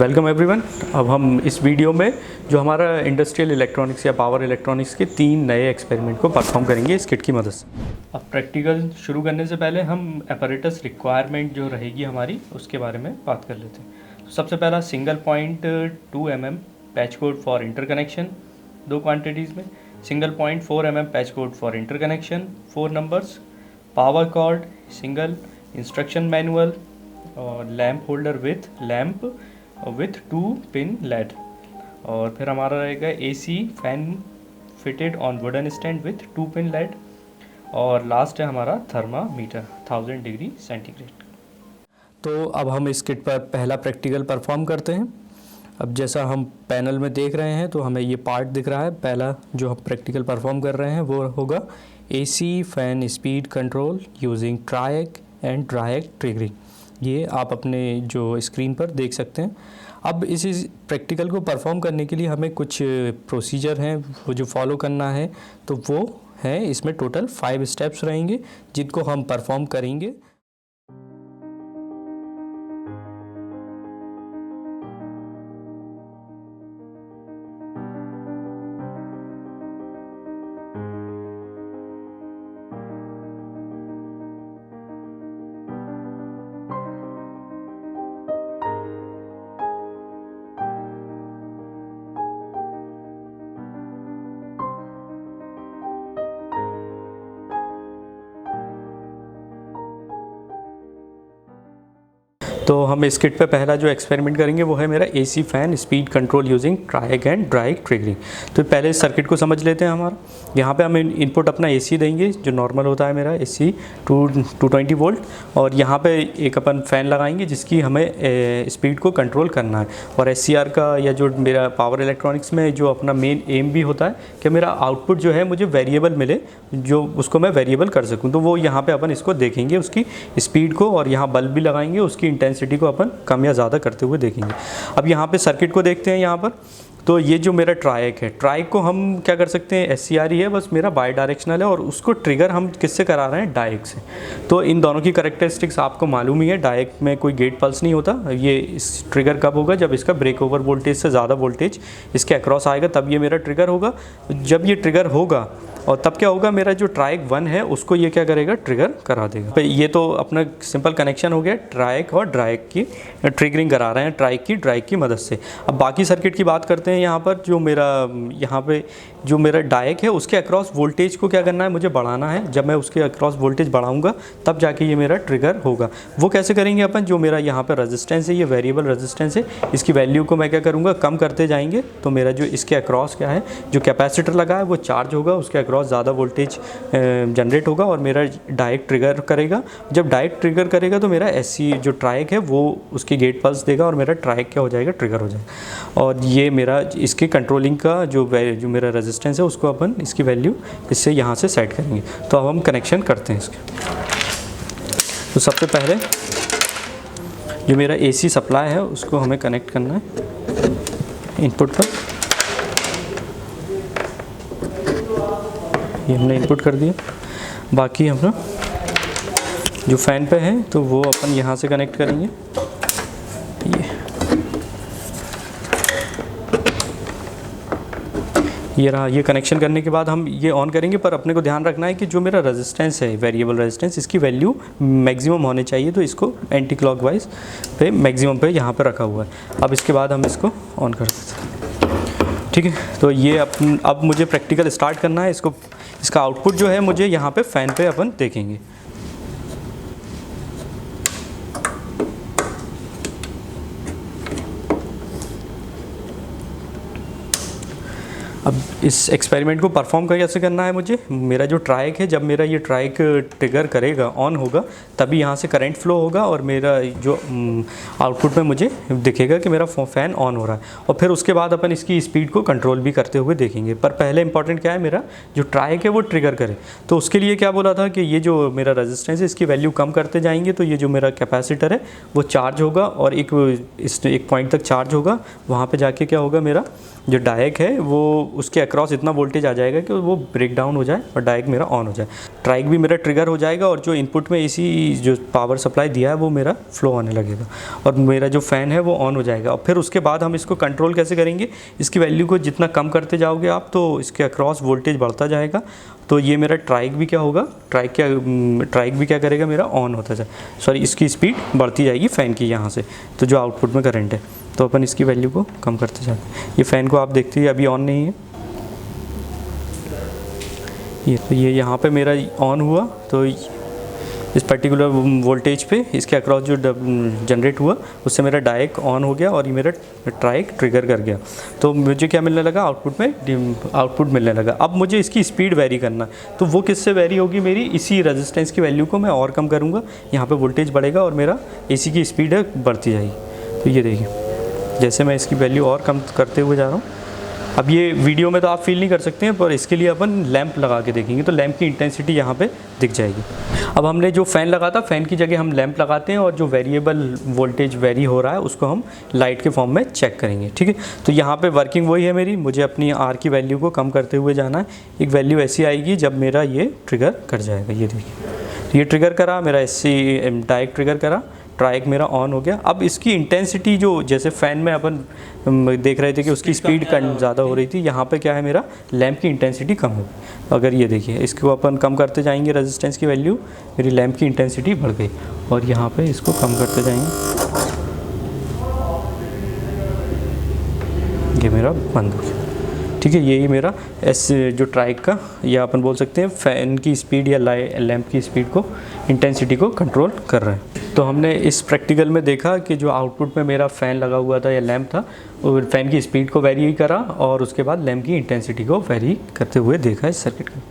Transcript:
Welcome everyone. अब हम इस वीडियो में जो हमारा इंडस्ट्रियल इलेक्ट्रॉनिक्स या पावर इलेक्ट्रॉनिक्स के 3 नए एक्सपेरिमेंट को परफॉर्म करेंगे इस किट की मदद से। अब प्रैक्टिकल शुरू करने से पहले हम अपैरेटस रिक्वायरमेंट जो रहेगी हमारी उसके बारे में बात कर लेते हैं। तो सबसे पहला single point 2 mm patch cord for interconnection, 2 quantities में। Single point 4 mm patch cord for interconnection, 4 numbers. Power cord, single instruction manual और lamp holder with 2 pin lead. और फिर हमारा रहेगा AC fan fitted on wooden stand with 2 pin lead. और last है हमारा thermometer 1000 degree centigrade. तो अब हम इस किट पर पहला प्रैक्टिकल परफॉर्म करते हैं। अब जैसा हम पैनल में देख रहे हैं तो हमें ये पार्ट दिख रहा है। पहला जो हम प्रैक्टिकल परफॉर्म कर रहे हैं वो होगा AC fan speed control using triac and diac triggering. ये आप अपने जो स्क्रीन पर देख सकते हैं। अब इस प्रैक्टिकल को परफॉर्म करने के लिए हमें कुछ प्रोसीजर हैं वो जो फॉलो करना है, तो वो है इसमें टोटल 5 स्टेप्स रहेंगे जिनको हम परफॉर्म करेंगे। तो हम इस किट पे पहला जो एक्सपेरिमेंट करेंगे वो है मेरा AC fan speed control using triac and diac triggering. तो पहले इस सर्किट को समझ लेते हैं। हमारा यहाँ पे हम इनपुट अपना AC देंगे जो नॉर्मल होता है मेरा AC 220 वोल्ट, और यहाँ पे एक अपन फ़ैन लगाएंगे जिसकी हमें स्पीड को कंट्रोल करना है। और SCR का या जो मेरा पावर इलेक्ट्रॉनिक्स में जो अपना मेन एम भी होता है कि मेरा आउटपुट जो है मुझे वेरिएबल मिले, जो उसको मैं वेरिएबल कर सकूँ। तो वो यहाँ पर अपन इसको देखेंगे उसकी स्पीड को, और यहाँ बल्ब भी लगाएंगे, उसकी इंटेंसिटी को अपन कम या ज़्यादा करते हुए देखेंगे। अब यहाँ पे सर्किट को देखते हैं। यहाँ पर तो ये जो मेरा ट्रायक है, ट्रायक को हम क्या कर सकते हैं, SCR ही है, बस मेरा बाई डायरेक्शनल है, और उसको ट्रिगर हम किससे करा रहे हैं, डायक से। तो इन दोनों की कैरेक्टरिस्टिक्स आपको मालूम ही है। डायक में कोई गेट पल्स नहीं होता। ये इस ट्रिगर कब होगा, जब इसका ब्रेक ओवर वोल्टेज से ज़्यादा वोल्टेज इसके अक्रॉस आएगा, तब ये मेरा ट्रिगर होगा। जब ये ट्रिगर होगा और तब क्या होगा, मेरा जो ट्रायक 1 है उसको ये क्या करेगा, ट्रिगर करा देगा। तो ये तो अपना सिंपल कनेक्शन हो गया, ट्रायक और ड्रायक की ट्रिगरिंग करा रहे हैं ट्रायक की ड्रायक की मदद से। अब बाकी सर्किट की बात करते हैं। यहाँ पर जो मेरा यहाँ पे जो मेरा डायक है उसके अक्रॉस वोल्टेज को क्या करना है, मुझे बढ़ाना है। जब मैं उसके अक्रॉस वोल्टेज बढ़ाऊंगा तब जाके ये मेरा ट्रिगर होगा। वो कैसे करेंगे अपन, जो मेरा यहाँ पर रेजिस्टेंस है, ये वेरिएबल रेजिस्टेंस है, इसकी वैल्यू को मैं क्या करूँगा, कम करते जाएंगे। तो मेरा जो इसके अक्रॉस क्या है, जो कैपेसिटर लगा है वो चार्ज होगा, उसके अक्रॉस ज़्यादा वोल्टेज जनरेट होगा और मेरा डायरेक्ट ट्रिगर करेगा। जब डायरेक्ट ट्रिगर करेगा तो मेरा SC जो ट्रायक है वो उसकी गेट पल्स देगा और मेरा ट्रायक क्या हो जाएगा, ट्रिगर हो जाएगा। और ये मेरा इसके कंट्रोलिंग का जो मेरा रेजिस्टेंस है उसको अपन इसकी वैल्यू इससे यहाँ से सेट करेंगे। तो अब हम कनेक्शन करते हैं इसके। तो सबसे पहले जो मेरा AC सप्लाई है उसको हमें कनेक्ट करना है इनपुट पर। ये हमने इनपुट कर दिया। बाकी हम ना जो फ़ैन पे है तो वो अपन यहाँ से कनेक्ट करेंगे। ये रहा। ये कनेक्शन करने के बाद हम ये ऑन करेंगे, पर अपने को ध्यान रखना है कि जो मेरा रेजिस्टेंस है, वेरिएबल रेजिस्टेंस, इसकी वैल्यू मैक्सिमम होने चाहिए। तो इसको एंटी क्लॉकवाइज पे मैक्सिमम पे यहाँ पे रखा हुआ है। अब इसके बाद हम इसको ऑन कर देते हैं। ठीक है। तो ये अब मुझे प्रैक्टिकल स्टार्ट करना है। इसका आउटपुट जो है मुझे यहाँ पे फ़ैन पे अपन देखेंगे। अब इस एक्सपेरिमेंट को परफॉर्म कैसे करना है मुझे, मेरा जो ट्रायक है, जब मेरा ये ट्रायक ट्रिगर करेगा, ऑन होगा, तभी यहाँ से करंट फ्लो होगा और मेरा जो आउटपुट में मुझे दिखेगा कि मेरा फ़ैन ऑन हो रहा है। और फिर उसके बाद अपन इसकी स्पीड को कंट्रोल भी करते हुए देखेंगे। पर पहले इंपॉर्टेंट क्या है, मेरा जो ट्रायक है वो ट्रिगर करे। तो उसके लिए क्या बोला था कि ये जो मेरा रेजिस्टेंस है इसकी वैल्यू कम करते जाएंगे तो ये जो मेरा कैपेसिटर है वो चार्ज होगा और एक पॉइंट तक चार्ज होगा। वहाँ पर जाके क्या होगा, मेरा जो डायक है वो उसके अक्रॉस इतना वोल्टेज आ जाएगा कि वो ब्रेक डाउन हो जाए और डायरेक्ट मेरा ऑन हो जाए। ट्राइक भी मेरा ट्रिगर हो जाएगा और जो इनपुट में एसी जो पावर सप्लाई दिया है वो मेरा फ्लो आने लगेगा और मेरा जो फ़ैन है वो ऑन हो जाएगा। और फिर उसके बाद हम इसको कंट्रोल कैसे करेंगे, इसकी वैल्यू को जितना कम करते जाओगे आप तो इसके अक्रॉस वोल्टेज बढ़ता जाएगा। तो ये मेरा ट्राइक भी क्या होगा, ट्राइक भी क्या करेगा, मेरा ऑन होता जाए, सॉरी इसकी स्पीड बढ़ती जाएगी फ़ैन की यहाँ से, तो जो आउटपुट में करंट है। तो अपन इसकी वैल्यू को कम करते जाते हैं। ये फ़ैन को आप देखते हैं अभी ऑन नहीं है, ये यहाँ पे मेरा ऑन हुआ तो इस पर्टिकुलर वोल्टेज पे इसके अक्रॉस जो जनरेट हुआ उससे मेरा डायरेक्ट ऑन हो गया और ये मेरा ट्राइक ट्रिगर कर गया। तो मुझे क्या मिलने लगा, आउटपुट मिलने लगा। अब मुझे इसकी स्पीड वेरी करना है, तो वो किससे वेरी होगी, मेरी इसी रेजिस्टेंस की वैल्यू को मैं और कम करूँगा, यहाँ पे वोल्टेज बढ़ेगा और मेरा एसी की स्पीड है बढ़ती जाएगी। तो ये देखिए जैसे मैं इसकी वैल्यू और कम करते हुए जा रहा हूँ। अब ये वीडियो में तो आप फील नहीं कर सकते हैं, पर इसके लिए अपन लैंप लगा के देखेंगे तो लैंप की इंटेंसिटी यहाँ पे दिख जाएगी। अब हमने जो फ़ैन लगा था, फ़ैन की जगह हम लैंप लगाते हैं और जो वेरिएबल वोल्टेज वेरी हो रहा है उसको हम लाइट के फॉर्म में चेक करेंगे, ठीक है। तो यहाँ पे वर्किंग वही है मेरी, मुझे अपनी आर की वैल्यू को कम करते हुए जाना है। एक वैल्यू ऐसी आएगी जब मेरा ये ट्रिगर कर जाएगा। ये देखिए ये ट्रिगर करा, मेरा एसी डायरेक्ट ट्रिगर करा, ट्राइक मेरा ऑन हो गया। अब इसकी इंटेंसिटी जो जैसे फ़ैन में अपन देख रहे थे कि उसकी स्पीड ज़्यादा हो रही थी, यहाँ पे क्या है, मेरा लैंप की इंटेंसिटी कम हो गई। अगर ये देखिए इसको अपन कम करते जाएंगे रेजिस्टेंस की वैल्यू, मेरी लैंप की इंटेंसिटी बढ़ गई और यहाँ पे इसको कम करते जाएंगे, ये मेरा बंद हो गया, ठीक है। यही मेरा जो ट्राइक का या अपन बोल सकते हैं फ़ैन की स्पीड या लैंप की स्पीड को, इंटेंसिटी को कंट्रोल कर रहे हैं। तो हमने इस प्रैक्टिकल में देखा कि जो आउटपुट में मेरा फ़ैन लगा हुआ था या लैंप था, वो फ़ैन की स्पीड को वेरी करा और उसके बाद लैंप की इंटेंसिटी को वेरी करते हुए देखा इस सर्किट का।